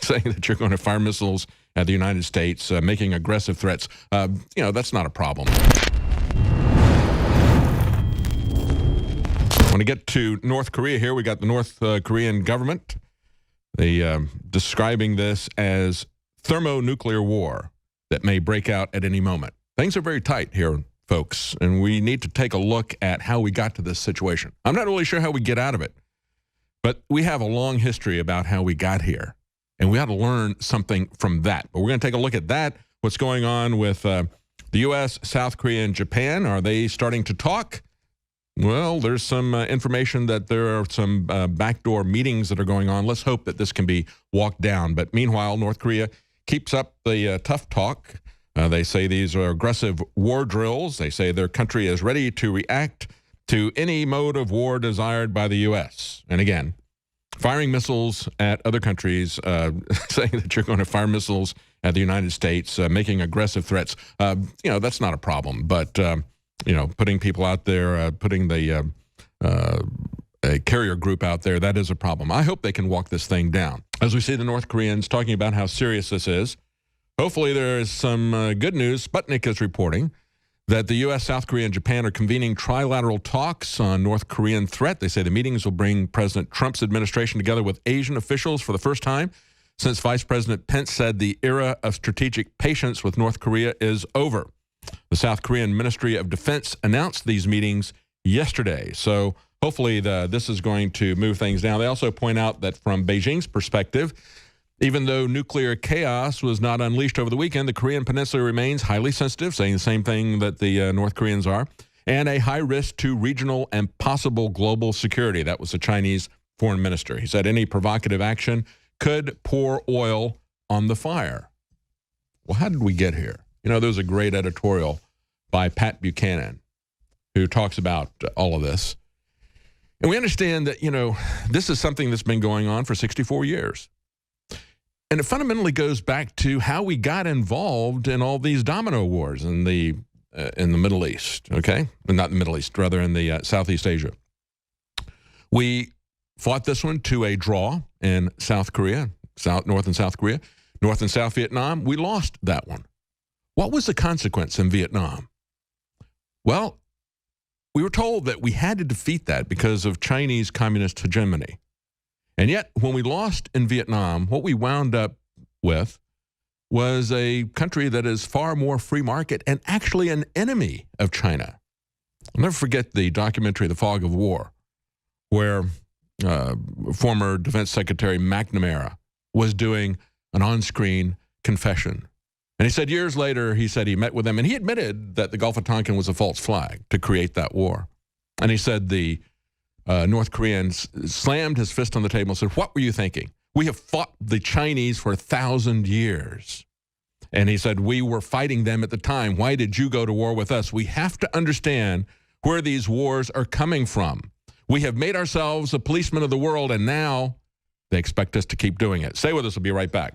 saying that you're going to fire missiles at the United States, making aggressive threats. That's not a problem. When we get to North Korea here, we got the North Korean government. They describing this as thermonuclear war that may break out at any moment. Things are very tight here, folks, and we need to take a look at how we got to this situation. I'm not really sure how we get out of it, but we have a long history about how we got here, and we ought to learn something from that. But we're going to take a look at that, what's going on with the U.S., South Korea, and Japan. Are they starting to talk? Well, there's some information that there are some backdoor meetings that are going on. Let's hope that this can be walked down. But meanwhile, North Korea keeps up the tough talk. They say these are aggressive war drills. They say their country is ready to react to any mode of war desired by the U.S. And again, firing missiles at other countries, saying that you're going to fire missiles at the United States, making aggressive threats. That's not a problem. But putting people out there, putting the a carrier group out there, that is a problem. I hope they can walk this thing down. As we see the North Koreans talking about how serious this is, hopefully there is some good news. Sputnik is reporting that the U.S., South Korea, and Japan are convening trilateral talks on North Korean threat. They say the meetings will bring President Trump's administration together with Asian officials for the first time since Vice President Pence said the era of strategic patience with North Korea is over. The South Korean Ministry of Defense announced these meetings yesterday. So hopefully this is going to move things down. They also point out that from Beijing's perspective, even though nuclear chaos was not unleashed over the weekend, the Korean Peninsula remains highly sensitive, saying the same thing that the North Koreans are, and a high risk to regional and possible global security. That was the Chinese foreign minister. He said any provocative action could pour oil on the fire. Well, how did we get here? There's a great editorial by Pat Buchanan who talks about all of this. And we understand that, this is something that's been going on for 64 years. And it fundamentally goes back to how we got involved in all these domino wars in the Middle East, okay? Not the Middle East, rather in the Southeast Asia. We fought this one to a draw in South Korea, North and South Korea. North and South Vietnam, we lost that one. What was the consequence in Vietnam? Well, we were told that we had to defeat that because of Chinese communist hegemony. And yet, when we lost in Vietnam, what we wound up with was a country that is far more free market and actually an enemy of China. I'll never forget the documentary, The Fog of War, where former Defense Secretary McNamara was doing an on-screen confession. And he said years later, he said he met with them, and he admitted that the Gulf of Tonkin was a false flag to create that war. And he said the North Koreans slammed his fist on the table and said, "What were you thinking? We have fought the Chinese for 1,000 years." And he said, "We were fighting them at the time. Why did you go to war with us?" We have to understand where these wars are coming from. We have made ourselves a policeman of the world, and now they expect us to keep doing it. Stay with us. We'll be right back.